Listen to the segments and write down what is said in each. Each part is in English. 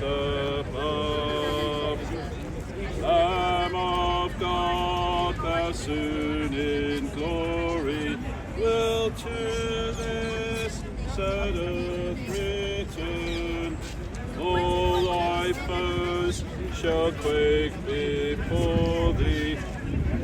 above. Lamb of God, thou soon in glory will to this sad earth return. All thy foes shall quake before thee,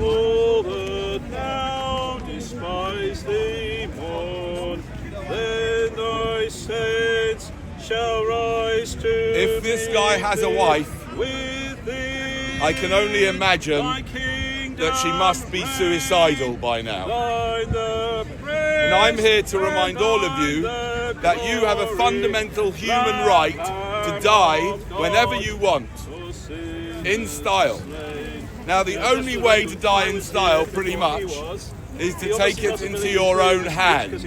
all that thou despise thee mourn. Then thy saints shall rise to If this guy has a wife, with thee. I can only imagine Thy kingdom that she must be suicidal by now. thine the And I'm here to remind all of you that you have a fundamental human right to die whenever you want, in style. Now, the only way to die in style, pretty much, is to take it into your own hands.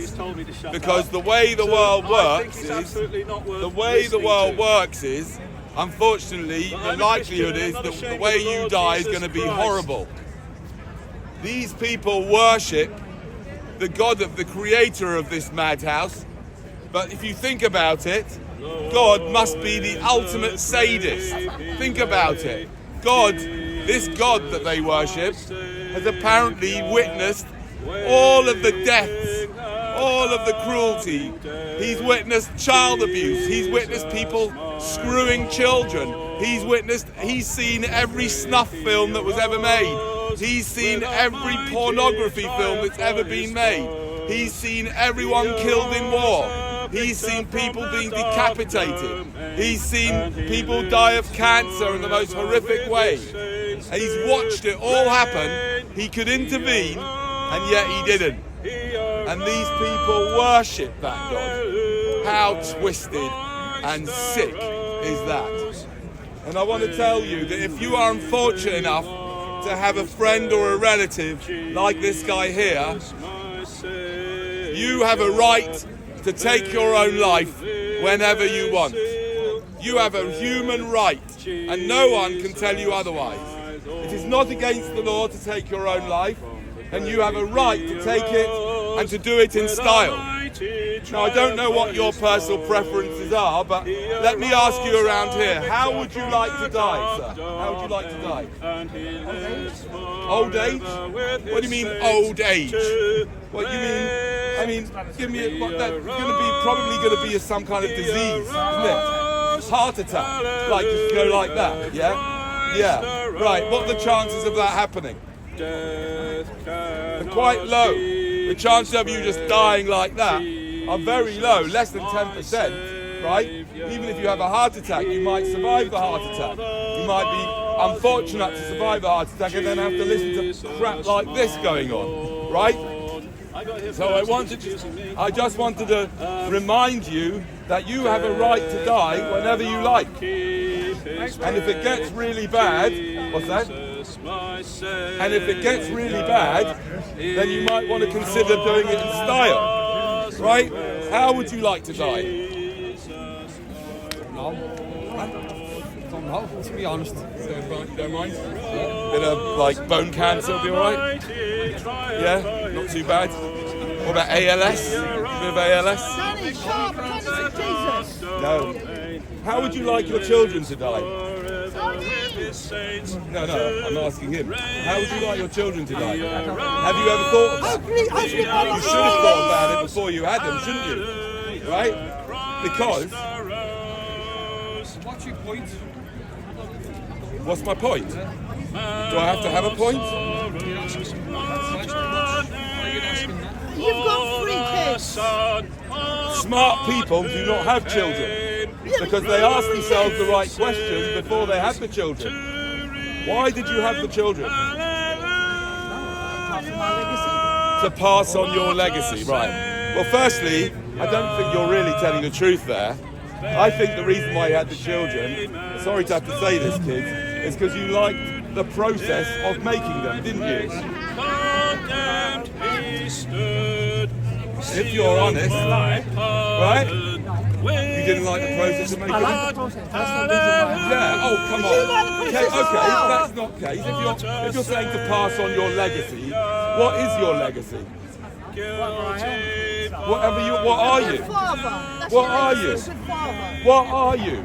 Because the way the world works is, unfortunately, the likelihood is that the way you die is going to be horrible. These people worship the God of the creator of this madhouse, but if you think about it, God must be the ultimate sadist. Think about it. God, this God that they worship, has apparently witnessed all of the deaths, all of the cruelty. He's witnessed child abuse. He's witnessed people screwing children. He's seen every snuff film that was ever made. He's seen every pornography film that's ever been made. He's seen everyone killed in war. He's seen people being decapitated. He's seen people die of cancer in the most horrific way. And he's watched it all happen. He could intervene, and yet he didn't. And these people worship that God. How twisted and sick is that? And I want to tell you that if you are unfortunate enough to have a friend or a relative like this guy here, you have a right to take your own life whenever you want. You have a human right, and no one can tell you otherwise. It is not against the law to take your own life, and you have a right to take it and to do it in style. Now, I don't know what your personal preferences are, but let me ask you around here, how would you like to die, sir? How would you like to die? Old age? What do you mean, old age? What you mean? I mean, give me that's probably going to be some kind of disease, isn't it? Heart attack, like just go like that, yeah? Yeah, right. What are the chances of that happening? They're quite low. The chances of you just dying like that are very low, less than 10%, right? Even if you have a heart attack, you might survive the heart attack. You might be unfortunate to survive the heart attack and then have to listen to crap like this going on, right? So I just wanted to remind you that you have a right to die whenever you like. And if it gets really bad, what's that? And if it gets really bad, then you might want to consider doing it in style, right? How would you like to die? No. Don't know, to be honest. Don't mind? Bit of like bone cancer will be alright? Yeah? Not too bad? What about ALS? A bit of ALS? No. How would you like your children to die? No, I'm asking him. How would you like your children to die? Have you ever thought of that? You should have thought about it before you had them, shouldn't you? Right? Because... What's your point? What's my point? Do I have to have a point? You've got 3 kids. Smart people do not have children because they ask themselves the right questions before they have the children. Why did you have the children? To pass on your legacy, right. Well, firstly, I don't think you're really telling the truth there. I think the reason why you had the children, sorry to have to say this, kids, is because you liked the process of making them, didn't you? If you're honest, right? You didn't like the process of making them? I like the process. That's the reason why. Yeah, oh, come on. You like the process as well. That's not the case. If you're saying to pass on your legacy, what is your legacy? Whatever you, what are you? Father. That's What your are you? exclusive father. What are you?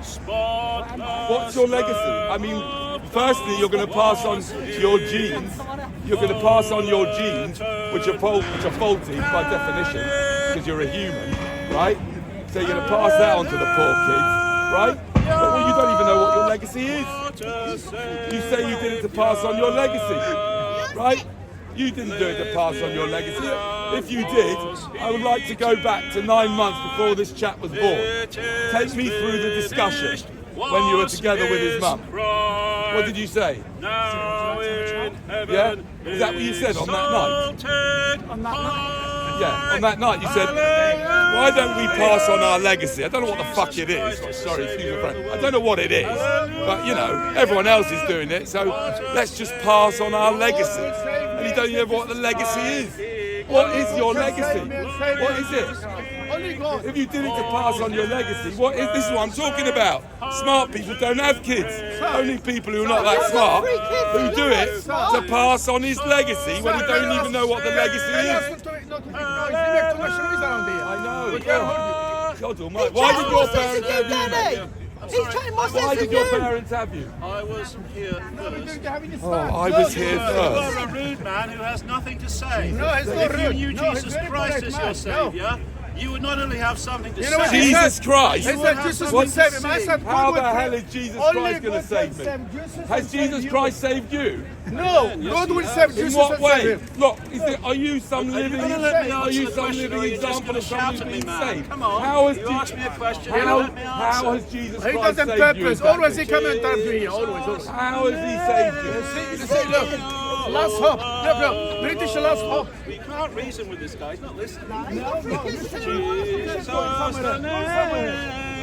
What's your legacy? I mean, firstly, you're going to pass on your genes. You're going to pass on your genes, which are faulty by definition, because you're a human, right? So you're going to pass that on to the poor kids, right? But well, you don't even know what your legacy is. You say you did it to pass on your legacy, right? You didn't do it to pass on your legacy. If you did, I would like to go back to 9 months before this chap was born. Take me through the discussion when you were together with his mum. What did you say? Yeah? Is that what you said on that night? On that night. Yeah, on that night you said, why don't we pass on our legacy? I don't know what the fuck it is. Sorry, excuse me, friend. I don't know what it is. But, you know, everyone else is doing it, so let's just pass on our legacy. And you don't even know what the legacy is. What is your legacy? What is it? If you did it to pass on your legacy, this is what I'm talking about. Smart people don't have kids. Only people who are not that smart who do it to pass on his legacy when he don't even know what the legacy is. I know. God almighty. Why did your parents have you? Why did your parents have you? I was here first. Oh, I was here You are first. a rude man who has nothing to say. No, it's not If you rude. knew No, Jesus it's very Christ polite as man. your No. saviour, you would not only have something to You know what say. he Jesus Christ? He said Jesus What will save him. I to said, How God the will hell save- is Jesus Only Christ going God to save can me? save. Jesus will Has save Jesus you. Christ saved you? No, God will save. In Jesus what will save way? him. Look, are you some living? Are you gonna let me Are answer you the some question, living or are you just example gonna of shout someone at me, being man? saved? Come on, How has you asked me a question, How, you let me how answer. has Jesus He Christ doesn't saved you? purpose. Always he come and interview here. Always. How has he saved you? You see, look, last hope. Look, British last hope. We can't reason with this guy. He's not listening.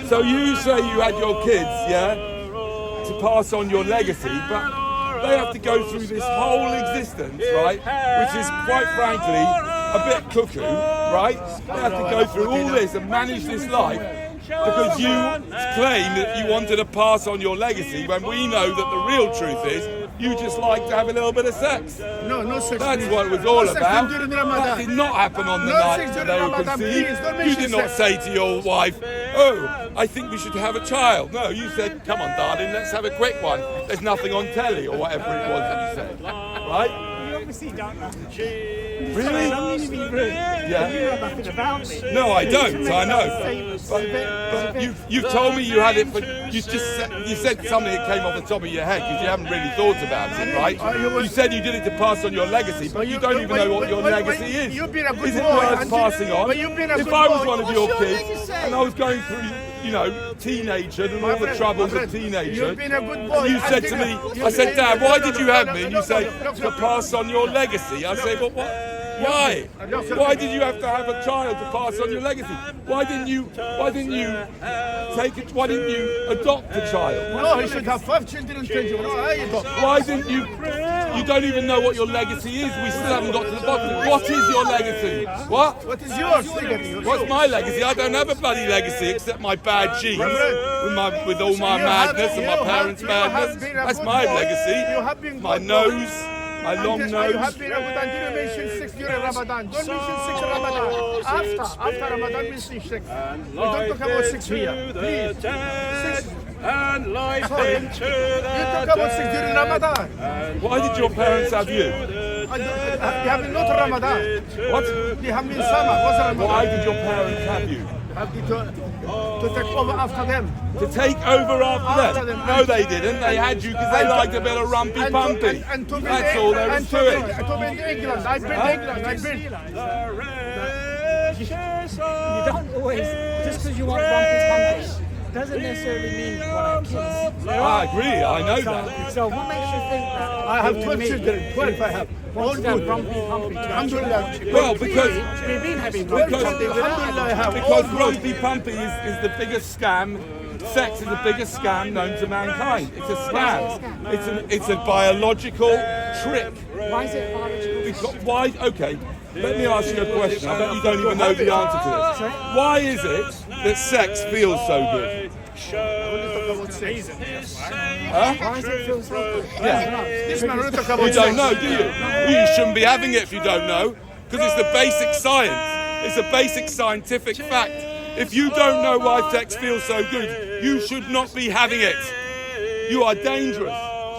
So you say you had your kids, yeah, to pass on your legacy, but they have to go through this whole existence, right, which is quite frankly a bit cuckoo, right? They have to go through all this and manage this life because you claim that you wanted to pass on your legacy when we know that the real truth is you just like to have a little bit of sex. No sex. That's what it was all No sex about. during That Ramadan. did not happen on the No night sex that during they were Ramadan, conceived. please, don't You mention did not sex. say to your wife, oh, I think we should have a child. No, you said, come on, darling, let's have a quick one. There's nothing on telly or whatever it was that you said. Right? You obviously don't know. Really? I don't mean to be rude. Yeah. You know nothing about me. No, I don't. I know. But you've told me you had it, but you said something that came off the top of your head because you haven't really thought about it, right? You said you did it to pass on your legacy, but you don't even know what your legacy is. You've been a good Is it boy, worth and passing on? but you've been a If good I was boy. one of What's your your kids legacy? and I was going through, you know, teenagehood and all the troubles of teenagehood, You've been a good boy. you said to me, I said, Dad, why did you have me? And you say, to pass on your legacy. I say, but what? Why? Why did you have to have a child to pass on your legacy? Why didn't you take it? Why didn't you adopt a child? No, he should have 5 children and 20. No, how you go? Why didn't you? You don't even know what your legacy is. We still haven't got to the bottom. What is your legacy? What? What is yours? Legacy? What's my legacy? I don't have a bloody legacy except my bad genes with all my madness and my parents' madness. That's my legacy. My nose, my long You nose. have been a good until you mention 6 during Ramadan. Don't mention 6 Ramadan. After Ramadan, mention 6. We don't talk about 6 here. Please. 6. And life into You talk about 6 during Ramadan. Why did your parents have you? You have not Ramadan. What? You have been summer. What's Ramadan? Why did your parents have you? Have to take over after them. To take over after After them? them. No, they didn't. They had you because they liked a bit of rumpy pumpy. And to be That's all there was to it. To be in England. I've been in England. I've been. You don't always, just because you want bumpy pumpy, doesn't necessarily mean you want to have kids. I agree. I know that. So what makes you think that? I have 12 children. 12 I have. All Wants to have good. bumpy pumpy. Alhamdulillah. Well, because We've been having Because- bumpy pumpy. Alhamdulillah, I have. Because All good. rumpy pumpy is the biggest scam. Sex is the biggest scam known to mankind. It's a scam. It's a biological trick. Why is it biological? Because, why? Okay, let me ask you a question. I bet you don't even know the answer to this. Why is it that sex feels so good? Huh? Why does it feel so good? Yeah. This man will talk about You don't sex. know, do you? You shouldn't be having it if you don't know, because it's the basic science. It's a basic scientific fact. If you don't know why sex feels so good, you should not be having it. You are dangerous.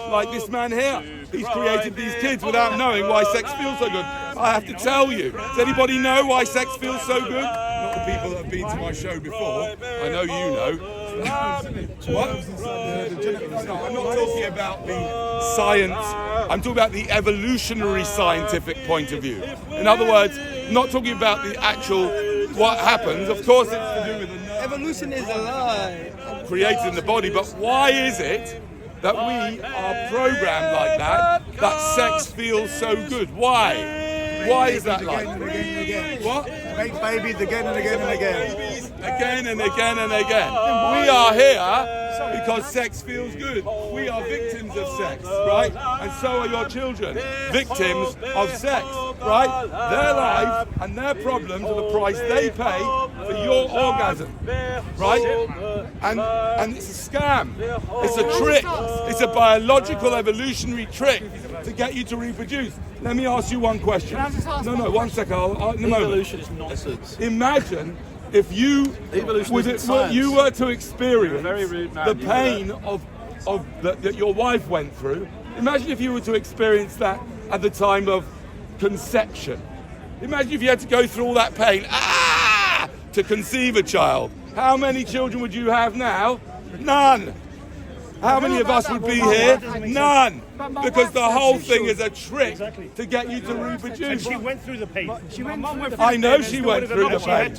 Like this man here. He's created these kids without knowing why sex feels so good. I have to tell you. Does anybody know why sex feels so good? Not the people that have been to my show before. I know you know. What? No, I'm not talking about the science. I'm talking about the evolutionary scientific point of view. In other words, not talking about the actual what happens. Of course, it's to do with the Evolution is a lie. created in the body, but why is it that we are programmed like that sex feels so good? Why? Why is that like? Again and again and again. What? Make babies again and again and again. Babies again and again and again. We are here because sex feels good. We are victims of sex, right? And so are your children, victims of sex, right? Their lives and their problems are the price they pay for your orgasm, right? And it's a scam. It's a trick. It's a biological evolutionary trick to get you to reproduce. Let me ask you one question. No, 1 second. In a moment. Evolution is nonsense. Imagine if you Evolution was isn't it, science. you were to experience Very rude man, the you know pain that your wife went through. Imagine if you were to experience that at the time of conception. Imagine if you had to go through all that pain to conceive a child. How many children would you have now? None. How many of us would be here? None. Because the whole thing is a trick to get you to reproduce. She went through the pain. I know she went through the pain.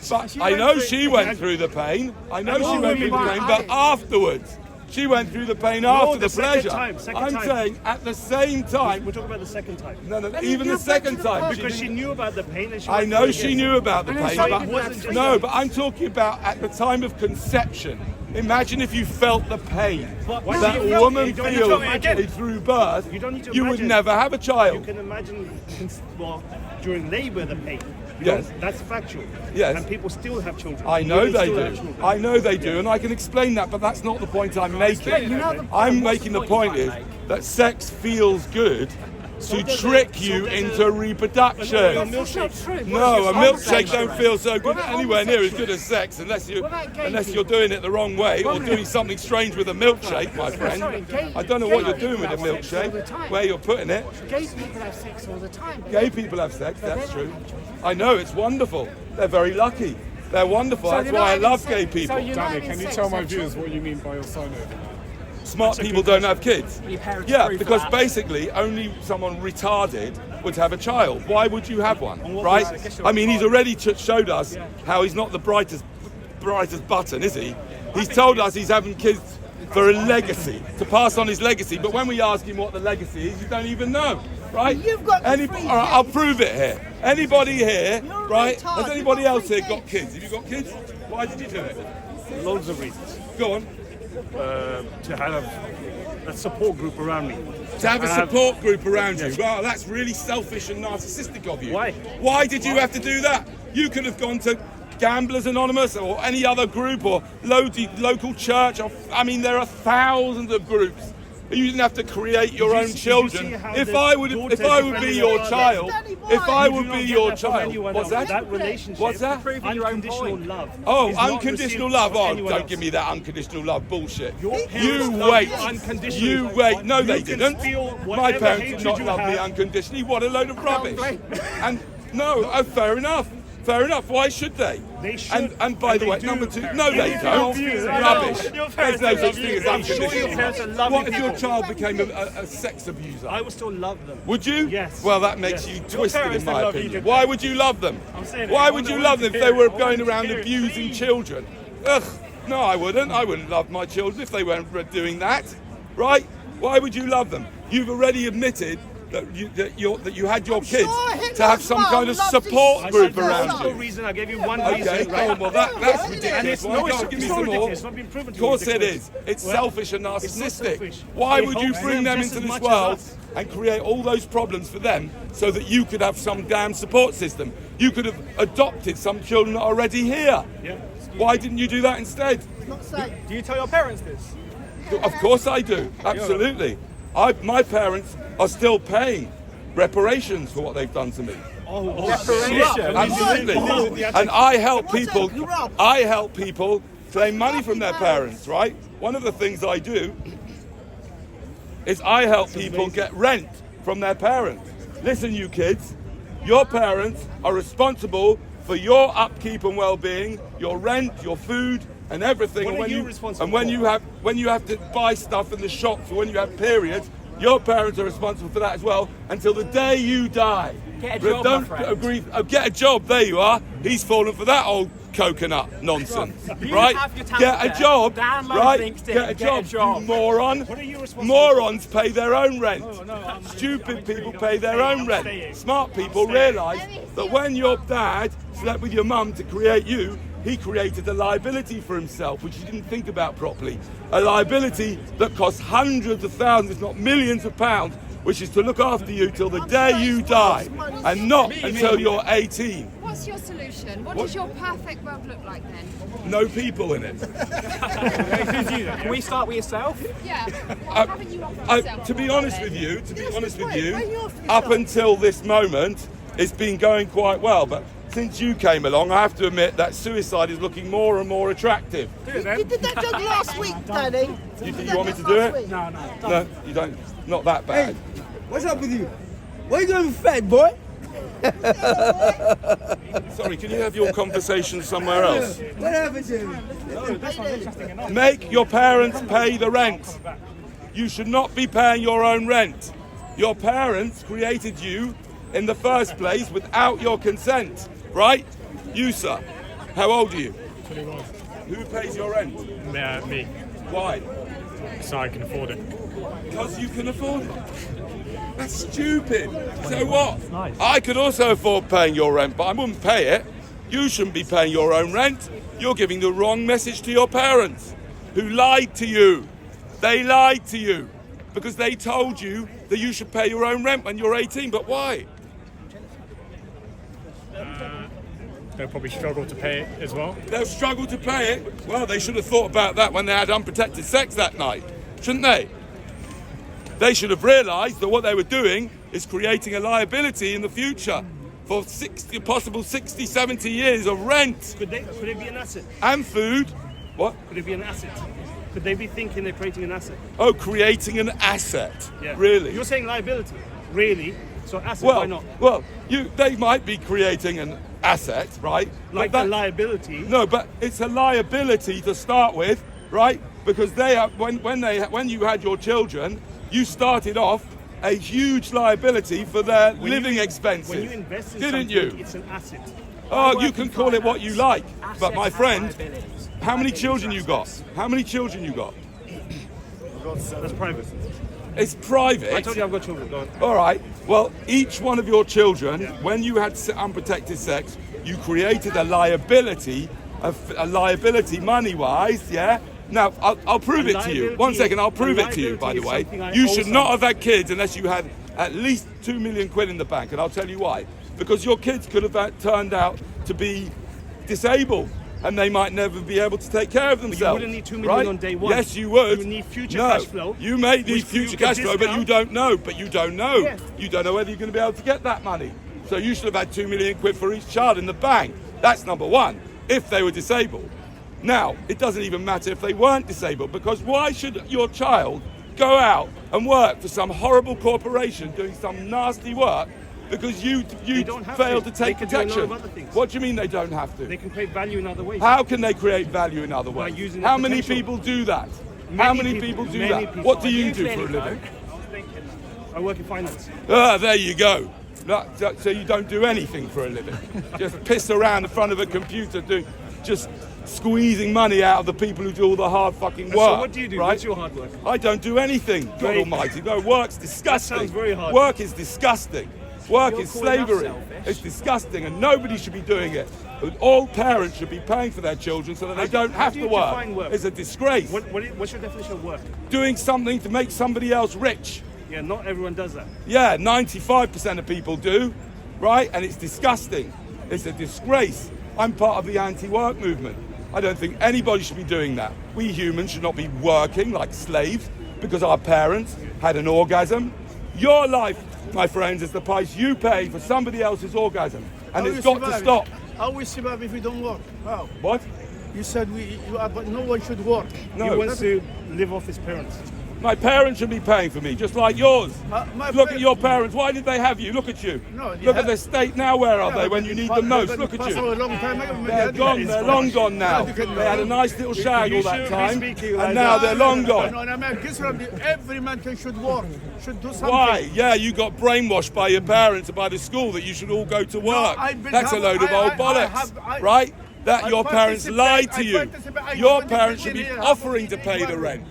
But I know she went through the pain. I know she went through the pain. But afterwards, she went through the pain after the pleasure. I'm saying at the same time. We're talking about the second time. No, even the second time. Because she knew about the pain. And she I went know through it she again. knew about the pain, So it wasn't just but but I'm talking about at the time of conception. Imagine if you felt the pain Why that do a you feel woman it? You don't need to imagine. feels through birth. You don't need to You would imagine. never have a You child. can imagine, during labor, the pain. Yes. That's factual. Yes. And people still have children. I know Women they still have do. children. I know they do, and I can explain that, but that's not the point I'm making. I'm making the point is that sex feels good to trick you into reproduction. That's not true. No, a milkshake don't feel so good anywhere near as good as sex unless you're doing it the wrong way or doing something strange with a milkshake, my friend. I don't know what you're doing with a milkshake, where you're putting it. Gay people have sex all the time. Gay people have sex, that's true. I know, it's wonderful. They're very lucky. They're wonderful. That's why I love gay people. Danny, can you tell my viewers what you mean by your sign-off? Smart people don't have kids. Your parents Yeah, agree for because that. basically only someone retarded would have a child. Why would you have one, right? I mean, he's already showed us how he's not the brightest button, is he? He's told us he's having kids for a legacy, to pass on his legacy. But when we ask him what the legacy is, you don't even know, right? You've got the All free right, I'll kids. prove it here. Anybody here, You're a right? retard. Has anybody You've got else free here got kids. kids? Have you got kids? Why did you do it? Loads of reasons. Go on. To have a support group around me. To have a And I have- support group around you. Yes. Well, that's really selfish and narcissistic of you. Why? Why did you have to do that? You could have gone to Gamblers Anonymous or any other group or local church. I mean, there are thousands of groups. You didn't have to create your Did you own see children. how If the I would daughter be defended your her child, Daddy, if why? I You would do be not your get that from child, anyone what's else. that? That relationship. What's that? Unconditional love. Oh, is not unconditional received love. from Oh, anyone don't else. give me that unconditional love bullshit. Your parents You love wait. you unconditionally. You wait. No, You they can didn't. feel My whatever parents did hatred not you love me have. unconditionally. What a load of rubbish. And no, fair enough. Fair enough. Why should they? They should. And by And the they way, do. number two, no, they Your don't. views. Rubbish. Your There's parents no love such you. thing as I'm sure your parents are unconditional. loving What if your people. child became a sex abuser? I would still love them. Would you? Yes. Well, that makes Yes. you Your twisted, in parents my don't love you, opinion. do they? Why would you love them? I'm saying it. Why I would you want love to them if they hear were it. I going want to around hear it. abusing Please. children? Ugh, no, I wouldn't. I wouldn't love my children if they weren't doing that, right? Why would you love them? You've already admitted that you had your kids Hitler's to have some mum kind of loves support his group children. around That's no you. reason. I gave you one Okay, reason. Right? oh, well that's And ridiculous. it's Well, no, go it's on, give me not some more. ridiculous. It's not been proven to Of be course it ridiculous. is. It's Well, selfish and it's not narcissistic. selfish. Why It would you helps bring them them just into as this much as world us. and create all those problems for them so that you could have some damn support system? You could have adopted some children that are already here. Yeah. Why didn't you do that instead? Not safe. Do you tell your parents this? Of course I do. Absolutely. My parents are still paying reparations for what they've done to me. Absolutely. And I help people. I help people claim money from their parents. Right. One of the things I do is I help people get rent from their parents. Listen, you kids, your parents are responsible for your upkeep and well-being, your rent, your food, and everything. What And are you responsible when you have to buy stuff in the shops, or when you have periods, your parents are responsible for that as well until the day you die. Get a job, Don't my friend. agree. Get a job. There you are. He's fallen for that old coconut nonsense, You right? have your talent Get a there. job, Download right? LinkedIn, Get a get a job, job. you moron. What are you responsible Morons pay their own rent. I'm Stupid people staying, pay their I'm own rent. staying. Smart people I'm staying. realise that when your dad slept with your mum to create you, he created a liability for himself, which he didn't think about properly. A liability that costs hundreds of thousands, if not millions of pounds, which is to look after you till the day you die, and not until you're 18. What's your solution? What does your perfect world look like then? No people in it. Can we start with yourself? Yeah. What haven't you offered yourself? To be honest with you, up until this moment, it's been going quite well. But since you came along, I have to admit that suicide is looking more and more attractive. You did that joke last week, Danny. You want me to do it? No. No, you don't. Not that bad. What's up with you? Why you going fed, boy? Sorry, can you have your conversation somewhere else? What happened to him? Make your parents pay the rent. You should not be paying your own rent. Your parents created you in the first place without your consent, right? You, sir, how old are you? 21. Who pays your rent? Me. Why? So I can afford it. Because you can afford it. That's stupid. So what? I could also afford paying your rent, but I wouldn't pay it. You shouldn't be paying your own rent. You're giving the wrong message to your parents, who lied to you. They lied to you because they told you that you should pay your own rent when you're 18. But why? They'll probably struggle to pay it as well. They'll struggle to pay it. Well, they should have thought about that when they had unprotected sex that night, shouldn't they? They should have realised that what they were doing is creating a liability in the future for 60, possible 60, 70 years of rent Could it be an asset? and food. What? Could it be an asset? Could they be thinking they're creating an asset? Oh, creating an asset. Yeah. Really? You're saying liability. Really? So asset, why not? Well, they might be creating an asset, right? Like But a liability. No, but it's a liability to start with, right? Because when you had your children, you started off a huge liability for their living expenses. When you invest in didn't something, you? it's an asset. Oh, you can call it what you like, but my Assets friend, and liabilities. how many children you got? How many children you got? That's private. It's private. I told you I've got children. Go on. All right. Well, each one of your children, when you had unprotected sex, you created a liability money-wise, yeah? Now, I'll prove it to you. One second, I'll prove it to you, by the way. You should not have had kids unless you had at least 2 million quid in the bank, and I'll tell you why. Because your kids could have turned out to be disabled, and they might never be able to take care of themselves. wouldn't need 2 million right? on day one. Yes, you would. You need future no, cash flow, You may need which future you cash could flow, but you discount. don't know. But you don't know. Yeah. You don't know whether you're going to be able to get that money. So you should have had 2 million quid for each child in the bank. That's number one, if they were disabled. Now, it doesn't even matter if they weren't disabled, because why should your child go out and work for some horrible corporation doing some nasty work because you don't have failed to. to take They can do a lot protection? of other things. What do you mean they don't have to? They can create value in other ways. How can they create value in other ways? using How the many potential. people do that? How many people do many that? people. What do you You do for a clearly living? I work in finance. Ah, there you go. So you don't do anything for a living. Just piss around in front of a computer, just squeezing money out of the people who do all the hard fucking work. So what do you do? Right? What's your hard work? I don't do anything, God Great. almighty. No, work's disgusting. sounds very hard. Work is disgusting. Work You're is calling us slavery. selfish. It's disgusting, and nobody should be doing it. All parents should be paying for their children so that they don't how have do to you work. define work? It's a disgrace. What's your definition of work? Doing something to make somebody else rich. Yeah, not everyone does that. Yeah, 95% of people do, right? And it's disgusting. It's a disgrace. I'm part of the anti-work movement. I don't think anybody should be doing that. We humans should not be working like slaves because our parents had an orgasm. Your life my friends, is the price you pay for somebody else's orgasm. And How it's you got to survive? stop. How we survive if we don't work? How? What? You said but no one should work. No. He wants to live off his parents. My parents should be paying for me, just like yours. My Look pa- at your parents. Why did they have you? Look at you. No, they Look at have- their state now. Where are they when you need them most? Look at Pass you. a long time ago. They're gone. They're long gone now. They had a nice little shag You all that shouldn't be time, speaking like and now that. they're long No, gone. no, man, this from every man should work, should do something. Why? Yeah, you got brainwashed by your parents and by the school that you should all go to work. That's a load of old bollocks, right? That your parents lied to you. Your parents should be offering to pay the rent.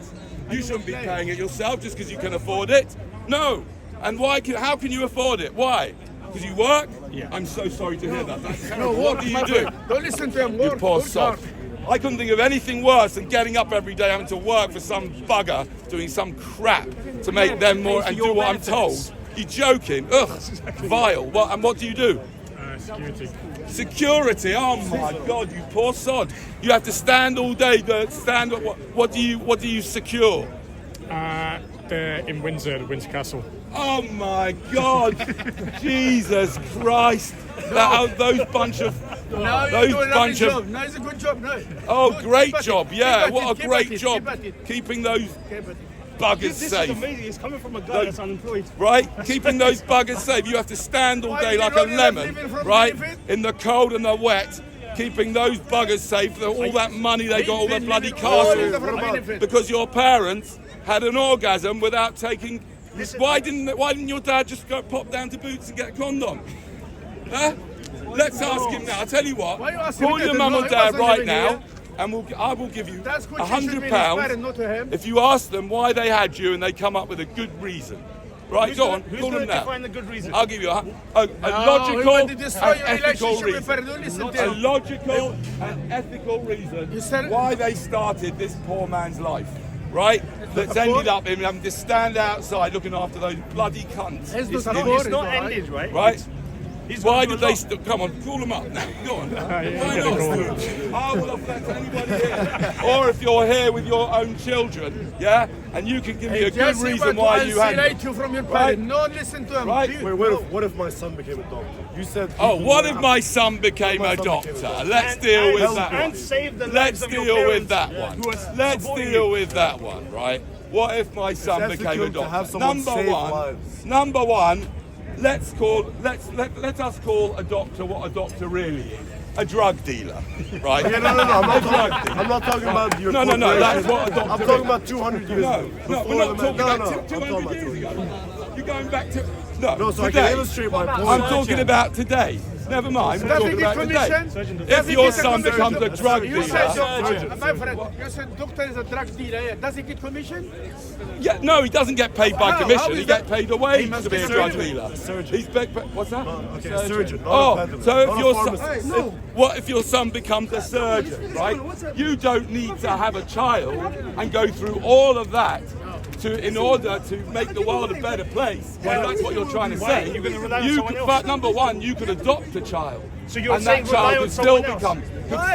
You shouldn't be paying it yourself just because you can afford it. No. And why? How can you afford it? Why? Because you work? Yeah. I'm so sorry to hear that. That's terrible. What do you do? Don't listen to him. You Work, poor work sod. hard. I couldn't think of anything worse than getting up every day having to work for some bugger doing some crap to make them more and do what I'm told. You're joking. Ugh. Vile. What do you do? Security. Security. Oh my God, you poor sod. You have to stand all day. What do you secure? In Windsor, the Windsor Castle. Oh my God, Jesus Christ! Those bunch of Now those you do a bunch lovely of job. Now it's a good job. No. oh Good. great Keep at job, it. yeah, Keep at what it. a Keep great at it. job Keep at it. keeping those Keep at it. buggers This is safe. amazing. It's coming from a guy that's unemployed. Right, keeping those buggers safe. You have to stand all Why day you like a don't lemon, live from right, benefit? in the cold and the wet. Keeping those buggers safe, all that money they got, all the bloody All in the castles, benefit. because your parents had an orgasm without taking. Why didn't your dad just go pop down to Boots and get a condom? Huh? Let's ask him now. I'll tell you what. Why you asking Call me your that? mum No, and he dad wasn't right even now, here. and I will give you That's good. She should be £100 inspired, not to him. if you ask them why they had you and they come up with a good reason. Right, go on, Who's call them going to now. find the good reason? I'll give you a No, he logical want to destroy and your ethical relationship with reason. her. Don't listen A to him. logical and ethical reason You said- why they started this poor man's life, right? That's ended up him having to stand outside looking after those bloody cunts. It's It's not not- a It's not Right. ended, right? right? He's Why gonna did do a they lot. come on, call them up now. Go on. Why yeah, not? I will offer that to anybody here. Or if you're here with your own children, yeah, and you can give me a good Just reason why you had. isolate you from your Right. parents. No, listen to him. Right. Please. Wait, what if my son became a doctor? You said. Oh, what if my son became a My son doctor? became a doctor. Let's deal with And- that and one. save the Let's lives of your deal with parents that who one. are Let's supporting deal you. with that one, right? What if my son It's became a ethical to have doctor? someone Number save one, lives. number one, let us call a doctor what a doctor really is. A drug dealer, right? Yeah, no. I'm not, A drug talking, dealer. I'm not talking about your. No, that's what a doctor I'm is. talking about 200 years No, ago. no, we're Before not the talking man- about I'm talking 200 about years 200. ago. You're going back to No, so I today. can illustrate my point. I'm talking about today. Never mind. We're Does he talking get about today. commission? If your son becomes a drug You said, dealer, my friend, you said doctor is a drug dealer. Yeah. Does he get commission? yeah, no, he doesn't get paid by How? commission. How He is gets that? paid a wage He must to be be a a drug surgeon. dealer. A surgeon. He's what's that? Okay, a surgeon, not a Oh, peddler, so not if a your son, pharmacist. what if your son becomes a surgeon, right? You don't need to have a child and go through all of that in order to make the world a better place. Well, that's what you're trying to Why say. are you gonna rely on someone else? But number one, you could adopt a child. So you're and saying that rely child on could still someone else? become Why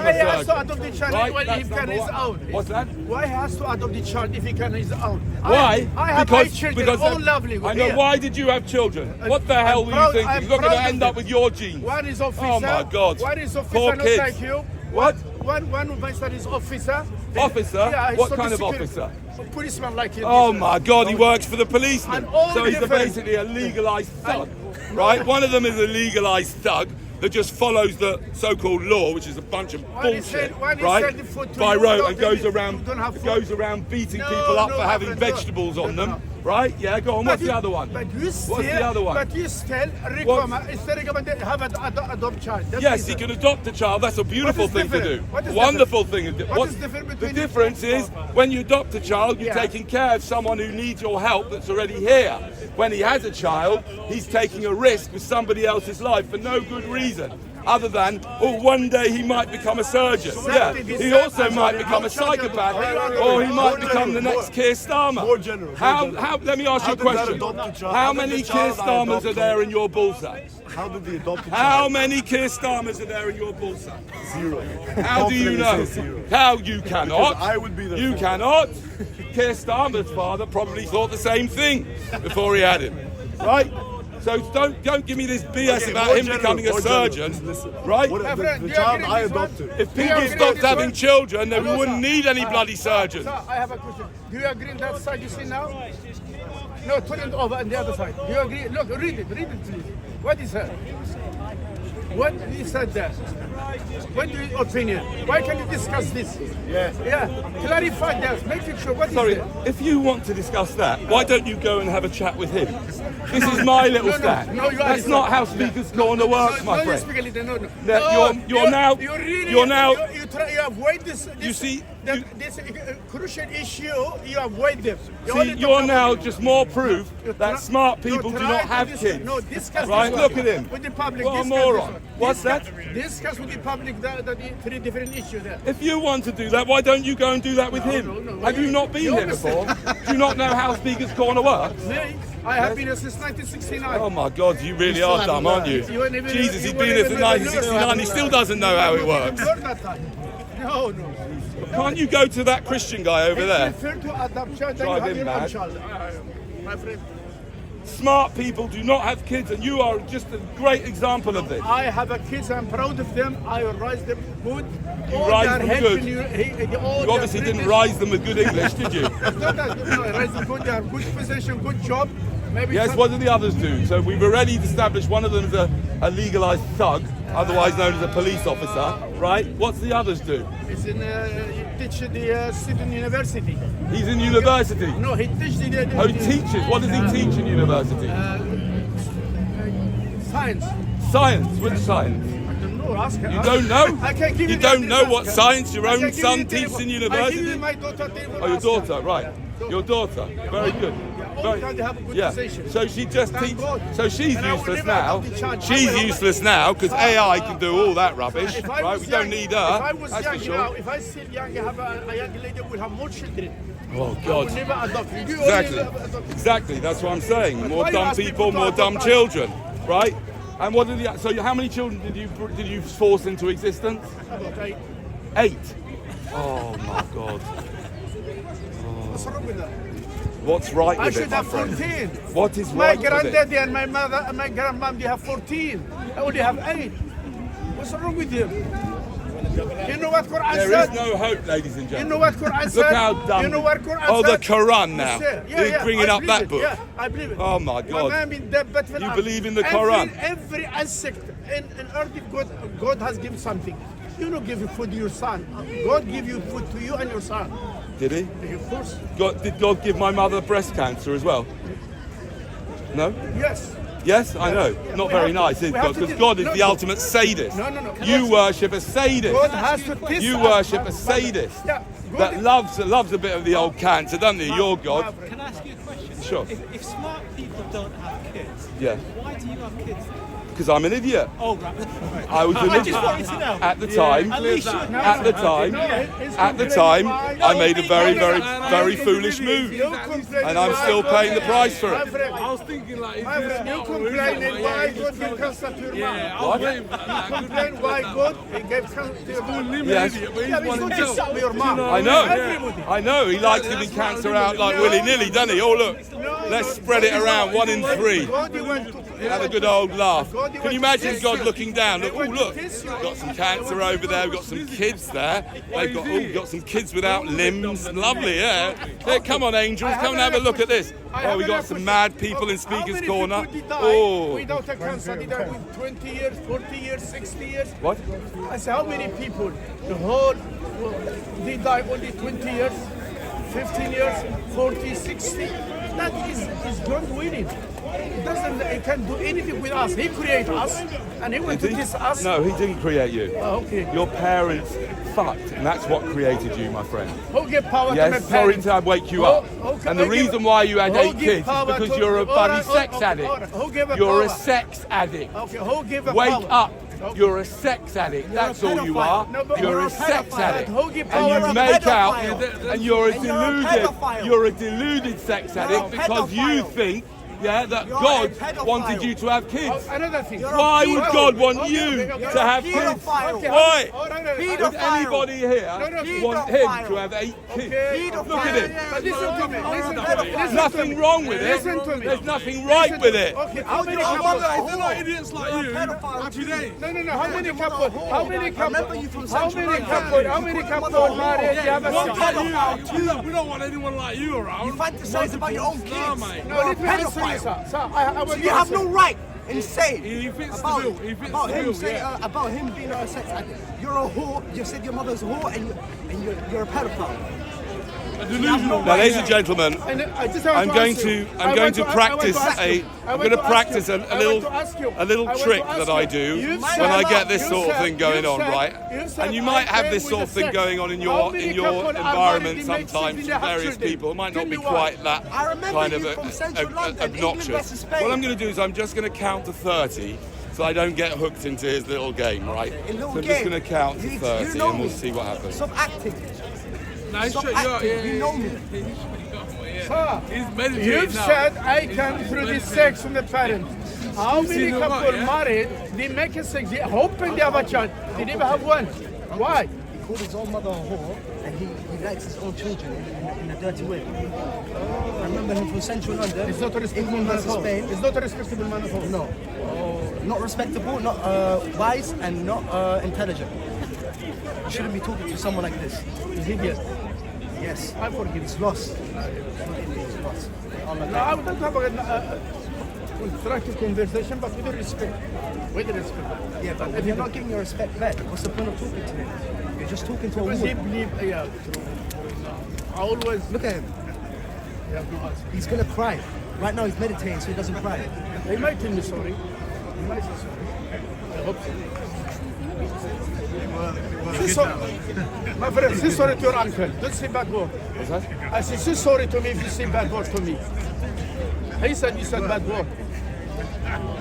a he has to surgeon. adopt the child Right? when he That's can number his one. own? What's that? Why he has to adopt the child if he can his own? Why? I have my children, all lovely. I know. Here. Why did you have children? What the hell were you proud- thinking? I'm You're going proud to of end up them. with your genes. One is officer. Oh my God. One is officer, Poor not kids. like you. What? One of my son is officer. Officer? Yeah, he's What not kind a of officer? Policeman like you. Oh my God, he works for the policeman. And all So he's different. basically a legalised thug, right? One of them is a legalised thug that just follows the so-called law, which is a bunch of When he bullshit, said- when he right? said the food to By you, road don't and goes really- around, you don't have food. goes around beating No, people up no, for my having friend, no. vegetables on No. them, right? Yeah, go on. What's the other one? But you still, What's the other one? But you still recommend have an adopt child. That's Yes, he reason. can adopt a child. That's a beautiful What is thing to do. different? What is Wonderful thing. What is different The between difference is when you adopt a child, you're Yeah. taking care of someone who needs your help that's already here. When he has a child, he's taking a risk with somebody else's life for no good reason. Other than, oh, one day he might become a surgeon. Yeah, he also might become a psychopath, or he might become the next Keir Starmer. More generous. How? Let me ask you a How did that question. adopted child- How how did many the Keir child I Starmers are adopted- there in your bullsack? How did the adopted How child? many Keir Starmers are there in your bullsack? Zero. How do you know? Confidently say zero. How you cannot? Because I would be the You fourth. cannot. Keir Starmer's father probably thought the same thing before he had him. right? So don't give me this BS Okay, about more him general, becoming a more general. surgeon, Listen, right? The child I adopted. If people stopped having children, then we wouldn't need any bloody surgeons. Sir, I have a question. Do you agree on that side you see now? No, turn it over on the other side. Do you agree? Look, read it, please. What is that? What he said there? What is your opinion? Why can't you discuss this? Yeah. Clarify that. Make it sure. What is Sorry, it? if you want to discuss that, why don't you go and have a chat with him? This is my little stand. No, That's not how Speaker's Corner works, my friend. You're now. You avoid this. You see, this crucial issue. You avoid them. you're now just more proof that smart people do not have kids. No, discuss Right? this Look one. at him. With the public. What a Discuss moron. this one. What's that? Discuss with the public the three different issues there. If you want to do that, why don't you go and do that with him? no. Have you not been You're here before? Do you not know how Speaker's Corner works? Me, I have been here since 1969. Oh my God, you really are dumb, aren't you? Jesus, he's been here since 1969, he still doesn't know how it works. No. Can't you go to that Christian guy over there? Prefer to adopt child than Drive you have him your own mad. child. My friend, Smart people do not have kids, and you are just a great example of this. I have a kids. I'm proud of them. I raise them good. You raised them good. You You obviously didn't raise them with good English, did you? No, I raise them good. They have good position, good job. Maybe Yes, what do the others do? So we've already established one of them is a legalised thug, otherwise known as a police officer, right? What's the others do? He's in teach the student university. He's in university. No, he teach the Oh, he teaches. What does he teach in university? Science. Science. Which science? I don't know. Ask her. You don't know? I can give You you don't the know what ask her. science your I can own give you son the teaches in I give university? you my daughter. Oh, your daughter, right. Your daughter. Very good. all time they have a good position. So she just Thank teaches. God. So she's And I will useless never now. adopt the child. She's useless now because AI can do all that rubbish, If I right? was We don't young- need If I her. was That's for young sure. now, if I still young, have a young lady will have more children. Oh I would God. never adopt. You Exactly. only adopt. Exactly. That's what I'm saying. But More why you dumb ask me people, to more adopt dumb that? children, right? And what did the? So how many children did you force into existence? About 8. 8. Oh my God. What's wrong with that? What's right I with should it, my have friend? 14. What is My right with it? granddaddy and my mother and my grandmom, they have 14. I only have 8. What's wrong with you? You know what Quran There said? is no hope, ladies and You gentlemen. know what Quran said? Look how dumb. You know what Quran Oh, said? the Quran now. Yes, You're bringing I up believe that it. book. Yeah, I believe it. Oh my God. You believe in the Quran? Every insect in earth, God has given something. You don't give food to your son. God give you food to you and your son. Did he? Of course. Did God give my mother breast cancer as well? No? Yes. Yes, I know. Not We very have to- nice, is we have God? to Because do- God is no, the no. ultimate sadist. No. You worship a sadist. God has to test You us. worship a sadist Yeah, God that is- loves a bit of the old cancer, doesn't he? Your God. Can I ask you a question? Sure. If smart people don't have kids, Yeah. why do you have kids? Because I'm an idiot. Oh, right. I was an I just idiot wanted to know. at the time. At least you At the time, I made a very foolish move, and I'm still paying the price for it. I was thinking like, you complaining why God gave cancer to your mom? What? You complain why God gave cancer to your mom? Yes. Yeah, but you just with your mom. I know. Everybody. I know. He likes giving cancer out like willy-nilly, doesn't he? Oh look, let's spread it around. 1 in 3. God, you went to Have a good old laugh. Can you imagine God looking down? Look, oh look, we've got some cancer over there. We've got some kids there. We've got some kids without limbs. Lovely, yeah. Hey, come on, angels, come and have a look at this. Oh, we got some mad people in Speaker's Corner. Oh, without a cancer, they died with 20 years, 40 years, 60 years. what? I said, how many people? The whole, they die only 20 years, 15 years, 40, 60. That is God winning. He can't do anything with us. He created us, and he wants to kiss us. No, he didn't create you. Oh, okay. Your parents fucked, and that's what created you, my friend. Who gave power to my Yes, sorry parents? to wake you up. Okay, And the who gave- reason why you had who 8 gave kids is power because to- you're a all bloody right, sex okay, addict. all right. Who gave a You're a power? sex addict. Okay, who gave a Wake power? up. Okay. You're a sex addict. That's all you are. No, but You're you're a a sex pedophile. addict. Who give And power? you You're a make out, pedophile. and you're a And you're a deluded, pedophile. you're a deluded sex addict because you pedophile. think yeah, that You're God a pedophile. wanted you to have kids. Another thing. Why would God want you to have kids? Pedophile. Why? Pedophile. Would anybody here want him to have 8 kids? Pedophile. Look at him. But listen to me. Listen to me. There's nothing wrong with it. Listen to me. There's nothing right with it. Okay, how many They're couples? not idiots like you. Happy days. No. How many couples? How many remember you from couples? How Central many London. couples? How many couples married? They have a Not son. like you. We don't want anyone like you around. You fantasize about your own kids. Nah, mate. No, let me answer you, sir. Sir, I will You have no right in saying He fits the about, bill. He fits about the him bill, saying, yeah. about him being a sex addict. You're a whore. You said your mother's a whore, and you're a pedophile. A delusional. Now, ladies and gentlemen, And I just want I'm to going ask you. to I'm going to practice a little trick that I do when I get this sort of thing going on, right? And you might have this sort of thing going on in your environment sometimes with various people. It might not be quite that I remember kind of you from Central London, England obnoxious. versus Spain. What I'm going to do is I'm just going to count to 30 so I don't get hooked into his little game, right? A little So I'm just game. going to count to You 30 know and we'll me. see what happens. Stop acting. Nice Stop shot. acting. You know me. Sir, He's meditating you've now. said I come through the sex from the parents. How many seen couple what, yeah? married, they make a sex, they hoping they have a child. They never have one. Why? He called his own mother a whore, and he likes his own children in a dirty way. I remember him from Central London. It's not a respectable England man at versus all. Spain. It's not a respectable man at all. No. Not respectable, not wise, and not intelligent. You shouldn't be talking to someone like this. He's idiot. Yes. I forgive He's you. lost. He's lost. No, I don't have a constructive conversation, but with respect. With respect. Yeah, but if you're not giving your respect back, what's the point of talking to him? You're just talking to a Because he woman. believe, yeah. I always Look at him. have to ask. He's gonna cry. Right now he's meditating, so he doesn't cry. He might tell me sorry. He might say sorry. I hope so. Say sorry. My friend, say sorry to your uncle. Don't say bad word. What's that? I say sorry to me if you say bad word to me. He said you said bad word.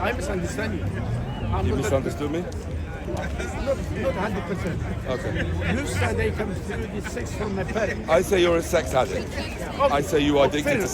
I misunderstand you. I'm You not- misunderstood me? Not 100%. Okay. You said I come through the sex from my parents. I say you're a sex addict. I say you are addicted to sex.